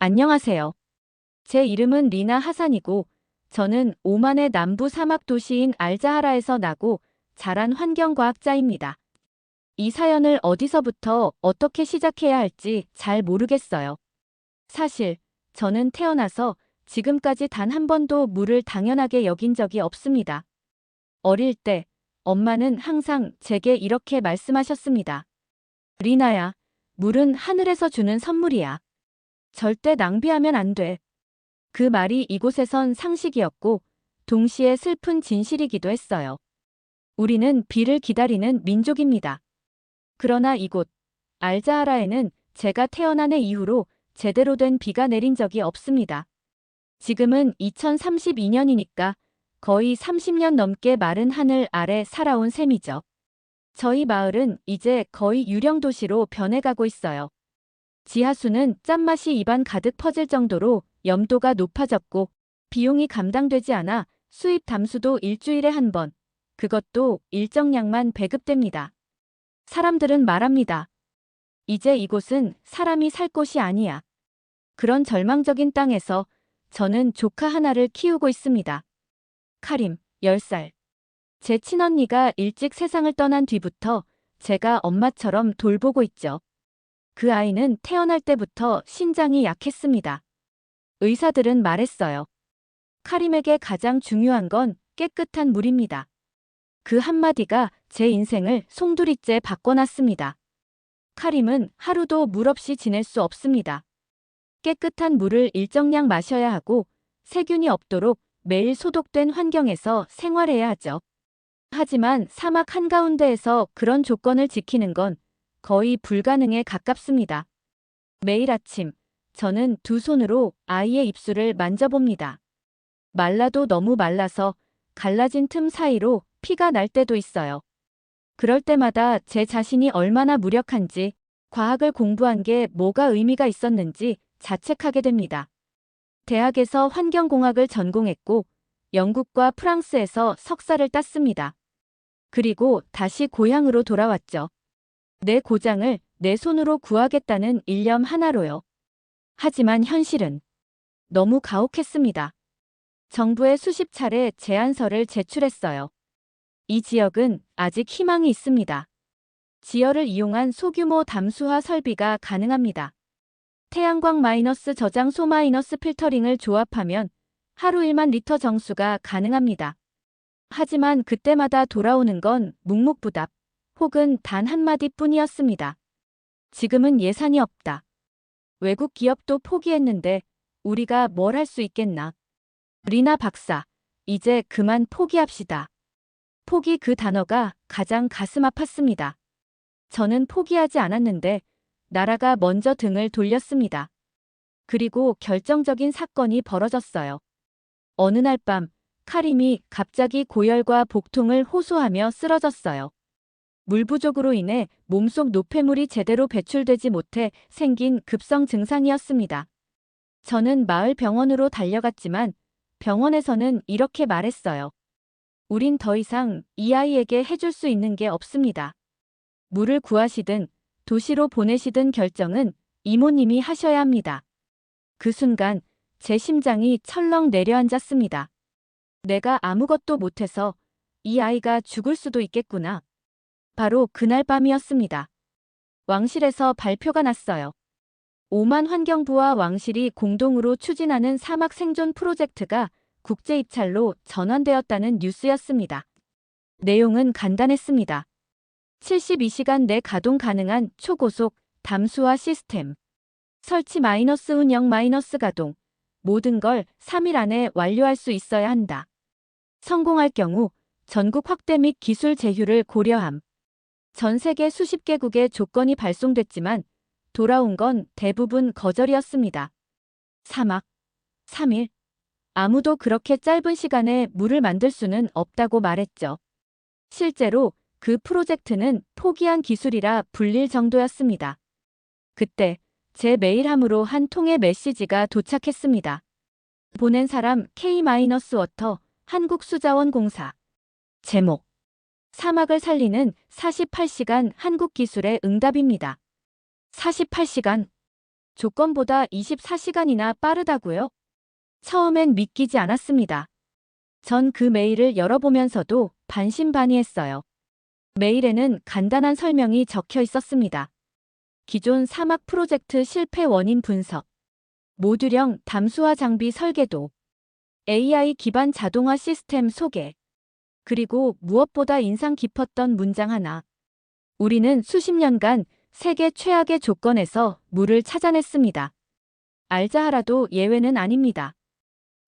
안녕하세요. 제 이름은 리나 하산이고, 저는 오만의 남부 사막 도시인 알자하라에서 나고 자란 환경과학자입니다. 이 사연을 어디서부터 어떻게 시작해야 할지 잘 모르겠어요. 사실, 저는 태어나서 지금까지 단 한 번도 물을 당연하게 여긴 적이 없습니다. 어릴 때, 엄마는 항상 제게 이렇게 말씀하셨습니다. 리나야, 물은 하늘에서 주는 선물이야. 절대 낭비하면 안 돼. 그 말이 이곳에선 상식이었고, 동시에 슬픈 진실이기도 했어요. 우리는 비를 기다리는 민족입니다. 그러나 이곳, 알자하라에는 제가 태어난 해 이후로 제대로 된 비가 내린 적이 없습니다. 지금은 2032년이니까 거의 30년 넘게 마른 하늘 아래 살아온 셈이죠. 저희 마을은 이제 거의 유령 도시로 변해가고 있어요. 지하수는 짠맛이 입안 가득 퍼질 정도로 염도가 높아졌고, 비용이 감당되지 않아 수입 담수도 일주일에 한 번, 그것도 일정량만 배급됩니다. 사람들은 말합니다. 이제 이곳은 사람이 살 곳이 아니야. 그런 절망적인 땅에서 저는 조카 하나를 키우고 있습니다. 카림, 10살. 제 친언니가 일찍 세상을 떠난 뒤부터 제가 엄마처럼 돌보고 있죠. 그 아이는 태어날 때부터 신장이 약했습니다. 의사들은 말했어요. 카림에게 가장 중요한 건 깨끗한 물입니다. 그 한마디가 제 인생을 송두리째 바꿔놨습니다. 카림은 하루도 물 없이 지낼 수 없습니다. 깨끗한 물을 일정량 마셔야 하고 세균이 없도록 매일 소독된 환경에서 생활해야 하죠. 하지만 사막 한가운데에서 그런 조건을 지키는 건 거의 불가능에 가깝습니다. 매일 아침, 저는 두 손으로 아이의 입술을 만져봅니다. 말라도 너무 말라서 갈라진 틈 사이로 피가 날 때도 있어요. 그럴 때마다 제 자신이 얼마나 무력한지, 과학을 공부한 게 뭐가 의미가 있었는지 자책하게 됩니다. 대학에서 환경공학을 전공했고, 영국과 프랑스에서 석사를 땄습니다. 그리고 다시 고향으로 돌아왔죠. 내 고장을 내 손으로 구하겠다는 일념 하나로요. 하지만 현실은 너무 가혹했습니다. 정부에 수십 차례 제안서를 제출했어요. 이 지역은 아직 희망이 있습니다. 지열을 이용한 소규모 담수화 설비가 가능합니다. 태양광 마이너스 저장소 마이너스 필터링을 조합하면 하루 1만 리터 정수가 가능합니다. 하지만 그때마다 돌아오는 건 묵묵부답 혹은 단 한마디 뿐이었습니다. 지금은 예산이 없다. 외국 기업도 포기했는데 우리가 뭘 할 수 있겠나. 리나 박사, 이제 그만 포기합시다. 포기 그 단어가 가장 가슴 아팠습니다. 저는 포기하지 않았는데 나라가 먼저 등을 돌렸습니다. 그리고 결정적인 사건이 벌어졌어요. 어느 날 밤, 카림이 갑자기 고열과 복통을 호소하며 쓰러졌어요. 물 부족으로 인해 몸속 노폐물이 제대로 배출되지 못해 생긴 급성 증상이었습니다. 저는 마을 병원으로 달려갔지만 병원에서는 이렇게 말했어요. 우린 더 이상 이 아이에게 해줄 수 있는 게 없습니다. 물을 구하시든 도시로 보내시든 결정은 이모님이 하셔야 합니다. 그 순간 제 심장이 철렁 내려앉았습니다. 내가 아무것도 못해서 이 아이가 죽을 수도 있겠구나. 바로 그날 밤이었습니다. 왕실에서 발표가 났어요. 오만 환경부와 왕실이 공동으로 추진하는 사막 생존 프로젝트가 국제 입찰로 전환되었다는 뉴스였습니다. 내용은 간단했습니다. 72시간 내 가동 가능한 초고속 담수화 시스템. 설치 마이너스 운영 마이너스 가동. 모든 걸 3일 안에 완료할 수 있어야 한다. 성공할 경우 전국 확대 및 기술 제휴를 고려함. 전 세계 수십 개국의 조건이 발송됐지만 돌아온 건 대부분 거절이었습니다. 사막. 3일. 아무도 그렇게 짧은 시간에 물을 만들 수는 없다고 말했죠. 실제로 그 프로젝트는 포기한 기술이라 불릴 정도였습니다. 그때 제 메일함으로 한 통의 메시지가 도착했습니다. 보낸 사람 K-워터 한국수자원공사. 제목. 사막을 살리는 48시간 한국 기술의 응답입니다. 48시간. 조건보다 24시간이나 빠르다고요? 처음엔 믿기지 않았습니다. 전 그 메일을 열어보면서도 반신반의했어요. 메일에는 간단한 설명이 적혀 있었습니다. 기존 사막 프로젝트 실패 원인 분석, 모듈형 담수화 장비 설계도, AI 기반 자동화 시스템 소개, 그리고 무엇보다 인상 깊었던 문장 하나. 우리는 수십 년간 세계 최악의 조건에서 물을 찾아냈습니다. 알자하라도 예외는 아닙니다.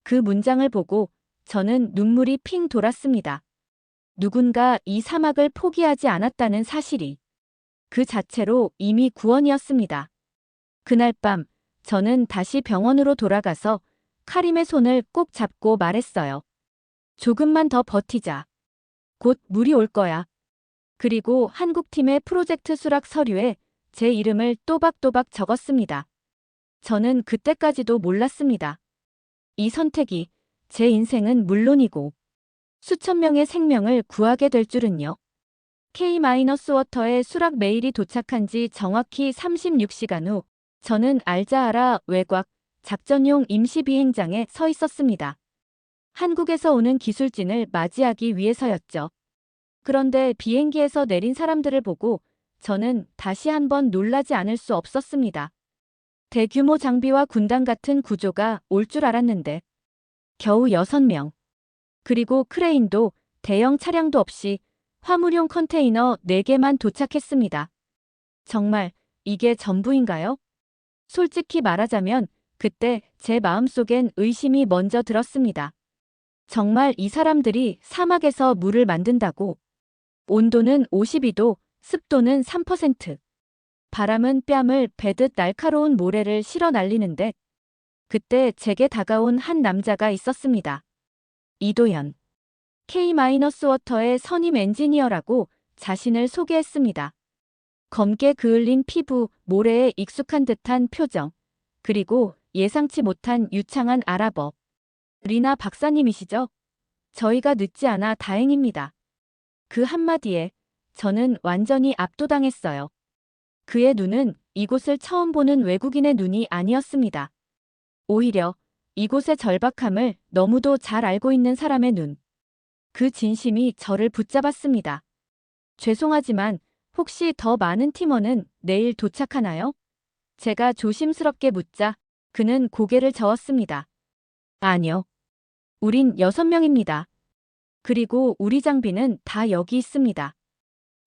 그 문장을 보고 저는 눈물이 핑 돌았습니다. 누군가 이 사막을 포기하지 않았다는 사실이 그 자체로 이미 구원이었습니다. 그날 밤 저는 다시 병원으로 돌아가서 카림의 손을 꼭 잡고 말했어요. 조금만 더 버티자. 곧 물이 올 거야. 그리고 한국팀의 프로젝트 수락 서류에 제 이름을 또박또박 적었습니다. 저는 그때까지도 몰랐습니다. 이 선택이 제 인생은 물론이고 수천 명의 생명을 구하게 될 줄은요. K-워터의 수락 메일이 도착한 지 정확히 36시간 후 저는 알자하라 외곽 작전용 임시비행장에 서 있었습니다. 한국에서 오는 기술진을 맞이하기 위해서였죠. 그런데 비행기에서 내린 사람들을 보고 저는 다시 한번 놀라지 않을 수 없었습니다. 대규모 장비와 군단 같은 구조가 올 줄 알았는데 겨우 6명. 그리고 크레인도 대형 차량도 없이 화물용 컨테이너 4개만 도착했습니다. 정말 이게 전부인가요? 솔직히 말하자면 그때 제 마음속엔 의심이 먼저 들었습니다. 정말 이 사람들이 사막에서 물을 만든다고? 온도는 52도, 습도는 3%. 바람은 뺨을 베듯 날카로운 모래를 실어 날리는데 그때 제게 다가온 한 남자가 있었습니다. 이도현. K-워터의 선임 엔지니어라고 자신을 소개했습니다. 검게 그을린 피부, 모래에 익숙한 듯한 표정, 그리고 예상치 못한 유창한 아랍어. 리나 박사님이시죠? 저희가 늦지 않아 다행입니다. 그 한마디에 저는 완전히 압도당했어요. 그의 눈은 이곳을 처음 보는 외국인의 눈이 아니었습니다. 오히려 이곳의 절박함을 너무도 잘 알고 있는 사람의 눈. 그 진심이 저를 붙잡았습니다. 죄송하지만 혹시 더 많은 팀원은 내일 도착하나요? 제가 조심스럽게 묻자 그는 고개를 저었습니다. 아니요. 우린 6명입니다. 그리고 우리 장비는 다 여기 있습니다.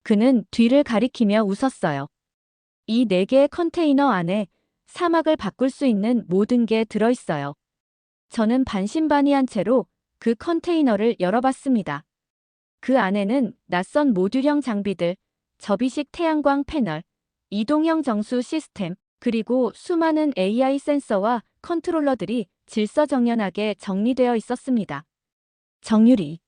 그는 뒤를 가리키며 웃었어요. 이 4개의 컨테이너 안에 사막을 바꿀 수 있는 모든 게 들어있어요. 저는 반신반의한 채로 그 컨테이너를 열어봤습니다. 그 안에는 낯선 모듈형 장비들, 접이식 태양광 패널, 이동형 정수 시스템, 그리고 수많은 AI 센서와 컨트롤러들이 질서정연하게 정리되어 있었습니다. 정유리.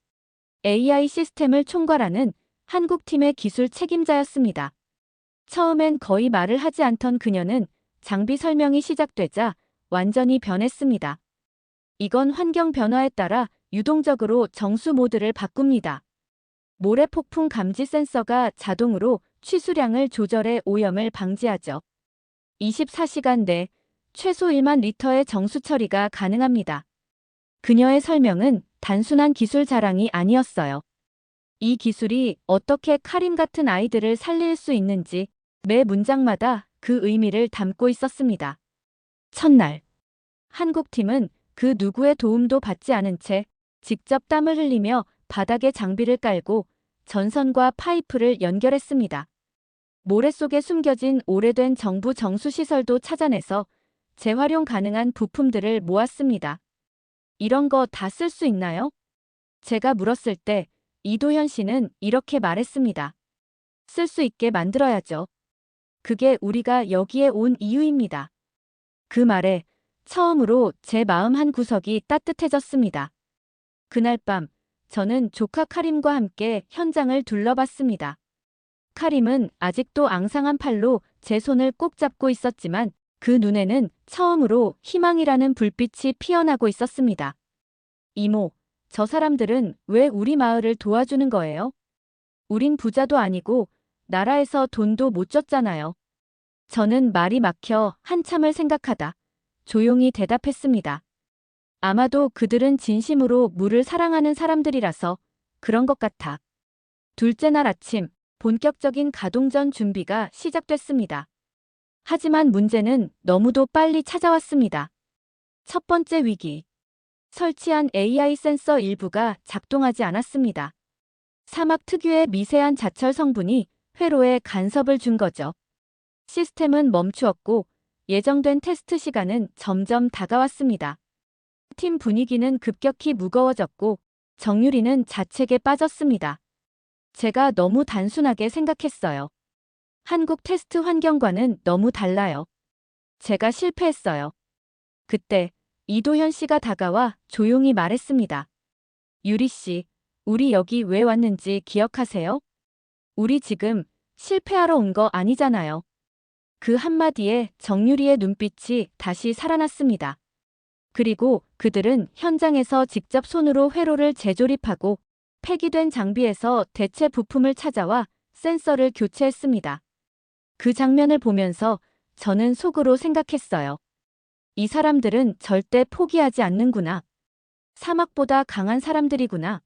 AI 시스템을 총괄하는 한국팀의 기술 책임자였습니다. 처음엔 거의 말을 하지 않던 그녀는 장비 설명이 시작되자 완전히 변했습니다. 이건 환경 변화에 따라 유동적으로 정수 모드를 바꿉니다. 모래 폭풍 감지 센서가 자동으로 취수량을 조절해 오염을 방지하죠. 24시간 내 최소 1만 리터의 정수 처리가 가능합니다. 그녀의 설명은 단순한 기술 자랑이 아니었어요. 이 기술이 어떻게 카림 같은 아이들을 살릴 수 있는지 매 문장마다 그 의미를 담고 있었습니다. 첫날, 한국팀은 그 누구의 도움도 받지 않은 채 직접 땀을 흘리며 바닥에 장비를 깔고 전선과 파이프를 연결했습니다. 모래 속에 숨겨진 오래된 정부 정수시설도 찾아내서 재활용 가능한 부품들을 모았습니다. 이런 거 다 쓸 수 있나요? 제가 물었을 때 이도현 씨는 이렇게 말했습니다. 쓸 수 있게 만들어야죠. 그게 우리가 여기에 온 이유입니다. 그 말에 처음으로 제 마음 한 구석이 따뜻해졌습니다. 그날 밤 저는 조카 카림과 함께 현장을 둘러봤습니다. 카림은 아직도 앙상한 팔로 제 손을 꼭 잡고 있었지만 그 눈에는 처음으로 희망이라는 불빛이 피어나고 있었습니다. 이모, 저 사람들은 왜 우리 마을을 도와주는 거예요? 우린 부자도 아니고 나라에서 돈도 못 줬잖아요. 저는 말이 막혀 한참을 생각하다 조용히 대답했습니다. 아마도 그들은 진심으로 물을 사랑하는 사람들이라서 그런 것 같아. 둘째 날 아침, 본격적인 가동 전 준비가 시작됐습니다. 하지만 문제는 너무도 빨리 찾아왔습니다. 첫 번째 위기. 설치한 AI 센서 일부가 작동하지 않았습니다. 사막 특유의 미세한 자철 성분이 회로에 간섭을 준 거죠. 시스템은 멈추었고 예정된 테스트 시간은 점점 다가왔습니다. 팀 분위기는 급격히 무거워졌고 정유리는 자책에 빠졌습니다. 제가 너무 단순하게 생각했어요. 한국 테스트 환경과는 너무 달라요. 제가 실패했어요. 그때 이도현 씨가 다가와 조용히 말했습니다. 유리 씨, 우리 여기 왜 왔는지 기억하세요? 우리 지금 실패하러 온 거 아니잖아요. 그 한마디에 정유리의 눈빛이 다시 살아났습니다. 그리고 그들은 현장에서 직접 손으로 회로를 재조립하고 폐기된 장비에서 대체 부품을 찾아와 센서를 교체했습니다. 그 장면을 보면서 저는 속으로 생각했어요. 이 사람들은 절대 포기하지 않는구나. 사막보다 강한 사람들이구나.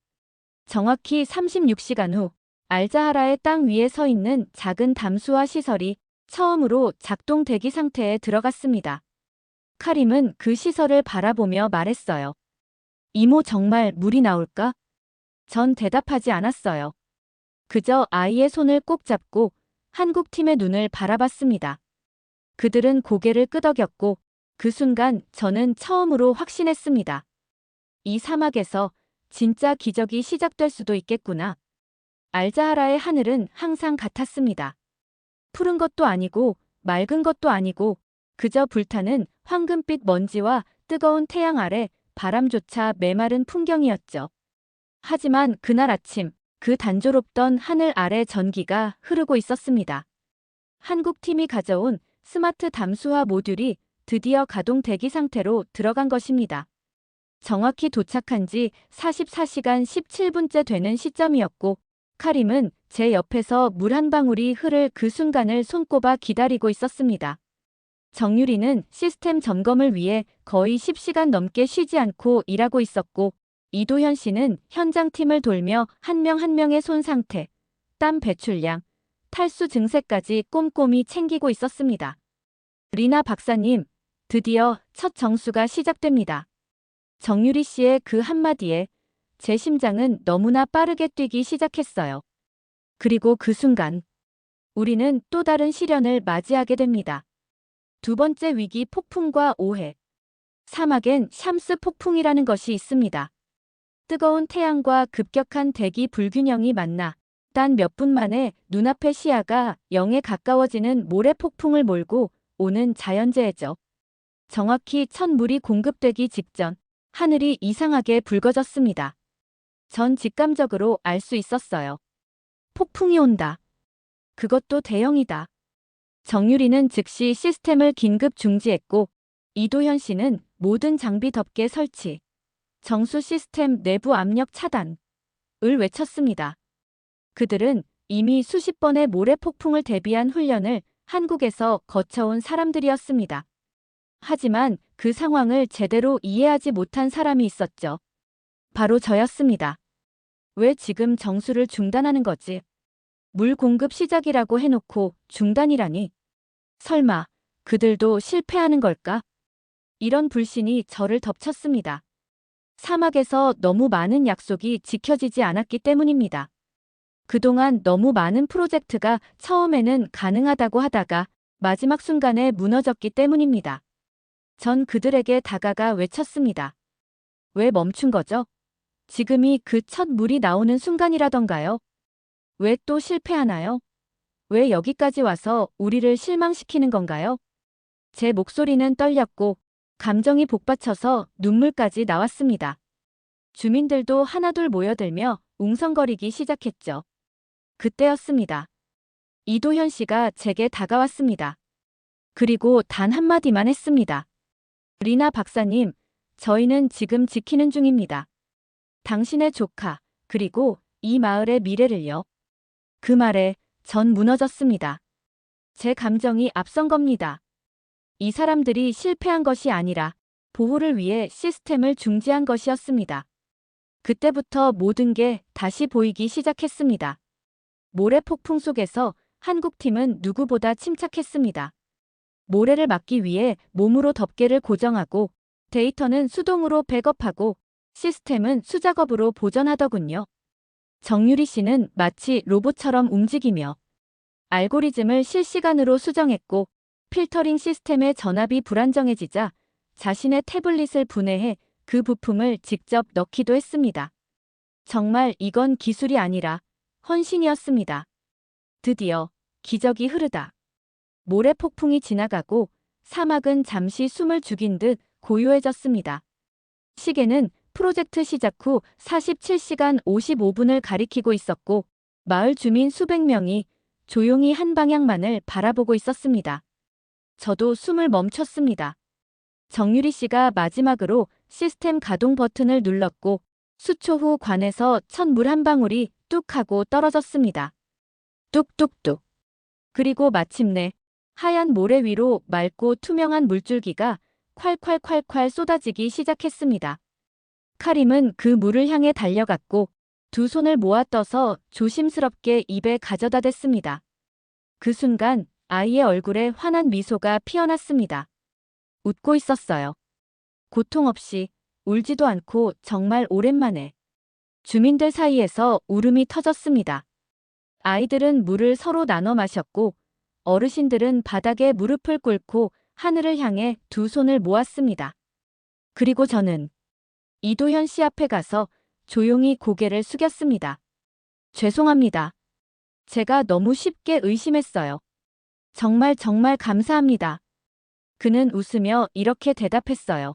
정확히 36시간 후 알자하라의 땅 위에 서 있는 작은 담수화 시설이 처음으로 작동 대기 상태에 들어갔습니다. 카림은 그 시설을 바라보며 말했어요. 이모 정말 물이 나올까? 전 대답하지 않았어요. 그저 아이의 손을 꼭 잡고 한국팀의 눈을 바라봤습니다. 그들은 고개를 끄덕였고 그 순간 저는 처음으로 확신했습니다. 이 사막에서 진짜 기적이 시작될 수도 있겠구나. 알자하라의 하늘은 항상 같았습니다. 푸른 것도 아니고 맑은 것도 아니고 그저 불타는 황금빛 먼지와 뜨거운 태양 아래 바람조차 메마른 풍경이었죠. 하지만 그날 아침 그 단조롭던 하늘 아래 전기가 흐르고 있었습니다. 한국팀이 가져온 스마트 담수화 모듈이 드디어 가동 대기 상태로 들어간 것입니다. 정확히 도착한 지 44시간 17분째 되는 시점이었고 카림은 제 옆에서 물 한 방울이 흐를 그 순간을 손꼽아 기다리고 있었습니다. 정유리는 시스템 점검을 위해 거의 10시간 넘게 쉬지 않고 일하고 있었고 이도현 씨는 현장팀을 돌며 한 명 한 명의 손 상태, 땀 배출량, 탈수 증세까지 꼼꼼히 챙기고 있었습니다. 리나 박사님, 드디어 첫 정수가 시작됩니다. 정유리 씨의 그 한마디에 제 심장은 너무나 빠르게 뛰기 시작했어요. 그리고 그 순간 우리는 또 다른 시련을 맞이하게 됩니다. 두 번째 위기 폭풍과 오해. 사막엔 샴스 폭풍이라는 것이 있습니다. 뜨거운 태양과 급격한 대기 불균형이 만나 단 몇 분 만에 눈앞의 시야가 0에 가까워지는 모래 폭풍을 몰고 오는 자연재해죠. 정확히 첫 물이 공급되기 직전 하늘이 이상하게 붉어졌습니다. 전 직감적으로 알 수 있었어요. 폭풍이 온다. 그것도 대형이다. 정유리는 즉시 시스템을 긴급 중지했고 이도현 씨는 모든 장비 덮개 설치, 정수 시스템 내부 압력 차단을 외쳤습니다. 그들은 이미 수십 번의 모래 폭풍을 대비한 훈련을 한국에서 거쳐온 사람들이었습니다. 하지만 그 상황을 제대로 이해하지 못한 사람이 있었죠. 바로 저였습니다. 왜 지금 정수를 중단하는 거지? 물 공급 시작이라고 해놓고 중단이라니. 설마 그들도 실패하는 걸까? 이런 불신이 저를 덮쳤습니다. 사막에서 너무 많은 약속이 지켜지지 않았기 때문입니다. 그동안 너무 많은 프로젝트가 처음에는 가능하다고 하다가 마지막 순간에 무너졌기 때문입니다. 전 그들에게 다가가 외쳤습니다. 왜 멈춘 거죠? 지금이 그 첫 물이 나오는 순간이라던가요? 왜 또 실패하나요? 왜 여기까지 와서 우리를 실망시키는 건가요? 제 목소리는 떨렸고 감정이 복받쳐서 눈물까지 나왔습니다. 주민들도 하나둘 모여들며 웅성거리기 시작했죠. 그때였습니다. 이도현 씨가 제게 다가왔습니다. 그리고 단 한마디만 했습니다. 리나 박사님, 저희는 지금 지키는 중입니다. 당신의 조카, 그리고 이 마을의 미래를요. 그 말에 전 무너졌습니다. 제 감정이 앞선 겁니다. 이 사람들이 실패한 것이 아니라 보호를 위해 시스템을 중지한 것이었습니다. 그때부터 모든 게 다시 보이기 시작했습니다. 모래 폭풍 속에서 한국팀은 누구보다 침착했습니다. 모래를 막기 위해 몸으로 덮개를 고정하고 데이터는 수동으로 백업하고 시스템은 수작업으로 보존하더군요. 정유리 씨는 마치 로봇처럼 움직이며 알고리즘을 실시간으로 수정했고 필터링 시스템의 전압이 불안정해지자 자신의 태블릿을 분해해 그 부품을 직접 넣기도 했습니다. 정말 이건 기술이 아니라 헌신이었습니다. 드디어 기적이 흐르다. 모래 폭풍이 지나가고 사막은 잠시 숨을 죽인 듯 고요해졌습니다. 시계는 프로젝트 시작 후 47시간 55분을 가리키고 있었고 마을 주민 수백 명이 조용히 한 방향만을 바라보고 있었습니다. 저도 숨을 멈췄습니다. 정유리 씨가 마지막으로 시스템 가동 버튼을 눌렀고 수초 후 관에서 첫 물 한 방울이 뚝 하고 떨어졌습니다. 뚝뚝뚝. 그리고 마침내 하얀 모래 위로 맑고 투명한 물줄기가 콸콸콸콸 쏟아지기 시작했습니다. 카림은 그 물을 향해 달려갔고 두 손을 모아 떠서 조심스럽게 입에 가져다 댔습니다. 그 순간 아이의 얼굴에 환한 미소가 피어났습니다. 웃고 있었어요. 고통 없이, 울지도 않고 정말 오랜만에. 주민들 사이에서 울음이 터졌습니다. 아이들은 물을 서로 나눠 마셨고 어르신들은 바닥에 무릎을 꿇고 하늘을 향해 두 손을 모았습니다. 그리고 저는 이도현 씨 앞에 가서 조용히 고개를 숙였습니다. 죄송합니다. 제가 너무 쉽게 의심했어요. 정말 정말 감사합니다. 그는 웃으며 이렇게 대답했어요.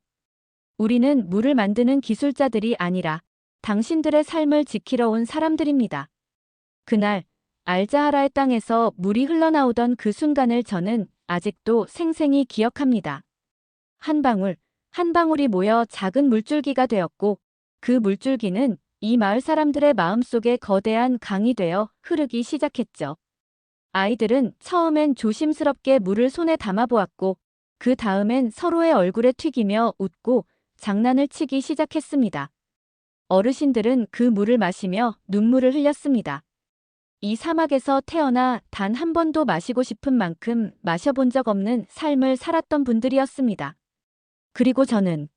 우리는 물을 만드는 기술자들이 아니라 당신들의 삶을 지키러 온 사람들입니다. 그날 알자하라의 땅에서 물이 흘러나오던 그 순간을 저는 아직도 생생히 기억합니다. 한 방울, 한 방울이 모여 작은 물줄기가 되었고 그 물줄기는 이 마을 사람들의 마음속에 거대한 강이 되어 흐르기 시작했죠. 아이들은 처음엔 조심스럽게 물을 손에 담아보았고 그 다음엔 서로의 얼굴에 튀기며 웃고 장난을 치기 시작했습니다. 어르신들은 그 물을 마시며 눈물을 흘렸습니다. 이 사막에서 태어나 단 한 번도 마시고 싶은 만큼 마셔본 적 없는 삶을 살았던 분들이었습니다. 그리고 저는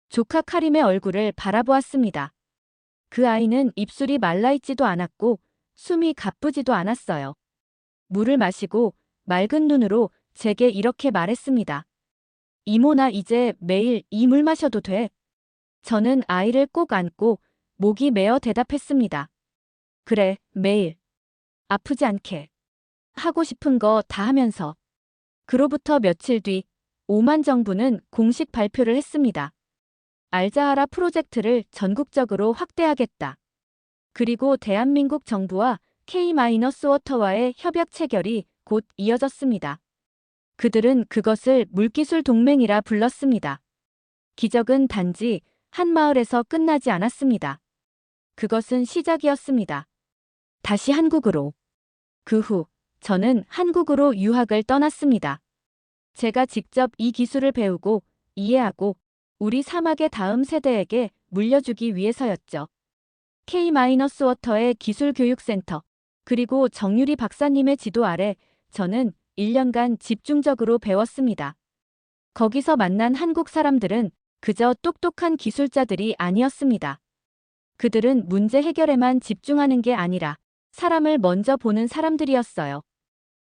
조카 카림의 얼굴을 바라보았습니다. 그 아이는 입술이 말라있지도 않았고 숨이 가쁘지도 않았어요. 물을 마시고 맑은 눈으로 제게 이렇게 말했습니다. 이모 나 이제 매일 이 물 마셔도 돼. 저는 아이를 꼭 안고 목이 메어 대답했습니다. 그래, 매일. 아프지 않게. 하고 싶은 거 다 하면서. 그로부터 며칠 뒤 오만 정부는 공식 발표를 했습니다. 알자하라 프로젝트를 전국적으로 확대하겠다. 그리고 대한민국 정부와 K-워터와의 협약 체결이 곧 이어졌습니다. 그들은 그것을 물기술 동맹이라 불렀습니다. 기적은 단지 한 마을에서 끝나지 않았습니다. 그것은 시작이었습니다. 다시 한국으로. 그 후 저는 한국으로 유학을 떠났습니다. 제가 직접 이 기술을 배우고 이해하고 우리 사막의 다음 세대에게 물려주기 위해서였죠. K-워터의 기술교육센터 그리고 정유리 박사님의 지도 아래 저는 1년간 집중적으로 배웠습니다. 거기서 만난 한국 사람들은 그저 똑똑한 기술자들이 아니었습니다. 그들은 문제 해결에만 집중하는 게 아니라 사람을 먼저 보는 사람들이었어요.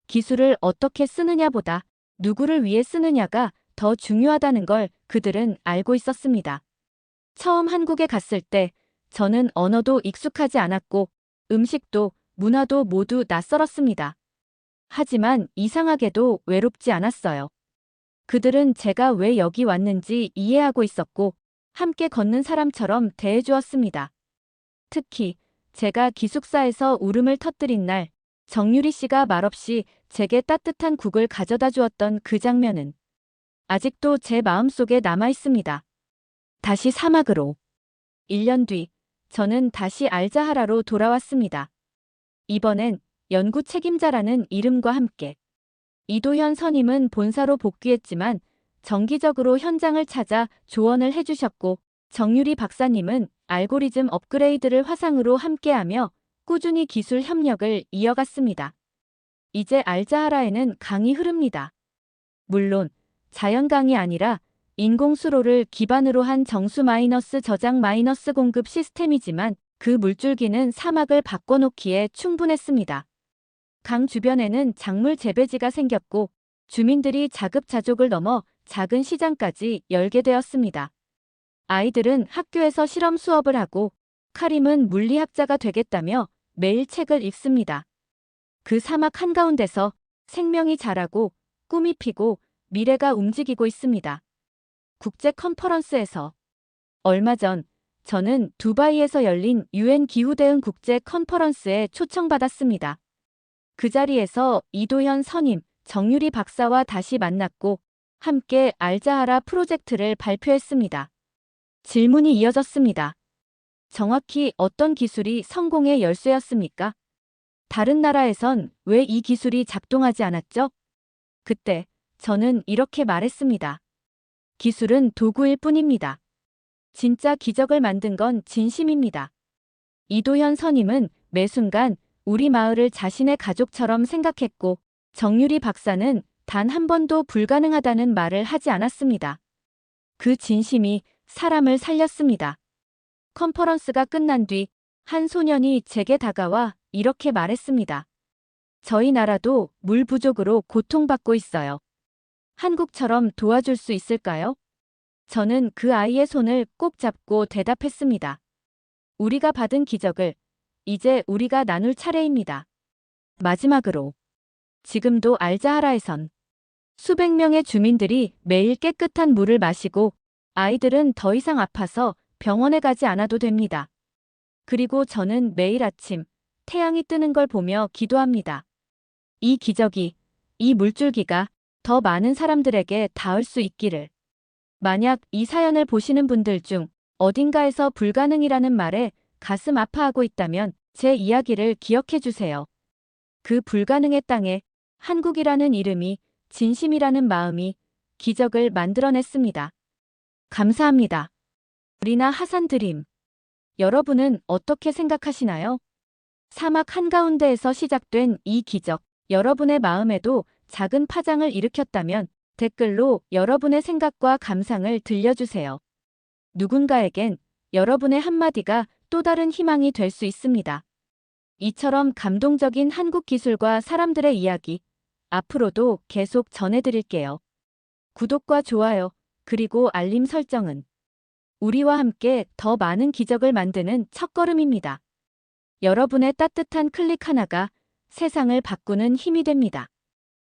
기술을 어떻게 쓰느냐보다 누구를 위해 쓰느냐가 더 중요하다는 걸 그들은 알고 있었습니다. 처음 한국에 갔을 때 저는 언어도 익숙하지 않았고 음식도 문화도 모두 낯설었습니다. 하지만 이상하게도 외롭지 않았어요. 그들은 제가 왜 여기 왔는지 이해하고 있었고 함께 걷는 사람처럼 대해주었습니다. 특히 제가 기숙사에서 울음을 터뜨린 날 정유리 씨가 말없이 제게 따뜻한 국을 가져다 주었던 그 장면은 아직도 제 마음속에 남아 있습니다. 다시 사막으로. 1년 뒤 저는 다시 알자하라로 돌아왔습니다. 이번엔 연구 책임자라는 이름과 함께 이도현 선임은 본사로 복귀했지만 정기적으로 현장을 찾아 조언을 해주셨고, 정유리 박사님은 알고리즘 업그레이드를 화상으로 함께하며 꾸준히 기술 협력을 이어갔습니다. 이제 알자하라에는 강이 흐릅니다. 물론 자연강이 아니라 인공수로를 기반으로 한 정수 마이너스 저장 마이너스 공급 시스템이지만 그 물줄기는 사막을 바꿔놓기에 충분했습니다. 강 주변에는 작물 재배지가 생겼고 주민들이 자급자족을 넘어 작은 시장까지 열게 되었습니다. 아이들은 학교에서 실험 수업을 하고 카림은 물리학자가 되겠다며 매일 책을 읽습니다. 그 사막 한가운데서 생명이 자라고 꿈이 피고 미래가 움직이고 있습니다. 국제 컨퍼런스에서 얼마 전 저는 두바이에서 열린 UN 기후대응 국제 컨퍼런스에 초청받았습니다. 그 자리에서 이도현 선임, 정유리 박사와 다시 만났고 함께 알자하라 프로젝트를 발표했습니다. 질문이 이어졌습니다. 정확히 어떤 기술이 성공의 열쇠였습니까? 다른 나라에선 왜 이 기술이 작동하지 않았죠? 그때 저는 이렇게 말했습니다. 기술은 도구일 뿐입니다. 진짜 기적을 만든 건 진심입니다. 이도현 선임은 매 순간 우리 마을을 자신의 가족처럼 생각했고 정유리 박사는 단 한 번도 불가능하다는 말을 하지 않았습니다. 그 진심이 사람을 살렸습니다. 컨퍼런스가 끝난 뒤 한 소년이 제게 다가와 이렇게 말했습니다. 저희 나라도 물 부족으로 고통받고 있어요. 한국처럼 도와줄 수 있을까요? 저는 그 아이의 손을 꼭 잡고 대답했습니다. 우리가 받은 기적을 이제 우리가 나눌 차례입니다. 마지막으로 지금도 알자하라에선 수백 명의 주민들이 매일 깨끗한 물을 마시고 아이들은 더 이상 아파서 병원에 가지 않아도 됩니다. 그리고 저는 매일 아침 태양이 뜨는 걸 보며 기도합니다. 이 기적이, 이 물줄기가 더 많은 사람들에게 닿을 수 있기를. 만약 이 사연을 보시는 분들 중 어딘가에서 불가능이라는 말에 가슴 아파하고 있다면 제 이야기를 기억해 주세요. 그 불가능의 땅에 한국이라는 이름이, 진심이라는 마음이 기적을 만들어냈습니다. 감사합니다. 리나 하산 드림. 여러분은 어떻게 생각하시나요? 사막 한가운데에서 시작된 이 기적, 여러분의 마음에도 작은 파장을 일으켰다면 댓글로 여러분의 생각과 감상을 들려주세요. 누군가에겐 여러분의 한마디가 또 다른 희망이 될 수 있습니다. 이처럼 감동적인 한국 기술과 사람들의 이야기, 앞으로도 계속 전해드릴게요. 구독과 좋아요, 그리고 알림 설정은 우리와 함께 더 많은 기적을 만드는 첫걸음입니다. 여러분의 따뜻한 클릭 하나가 세상을 바꾸는 힘이 됩니다.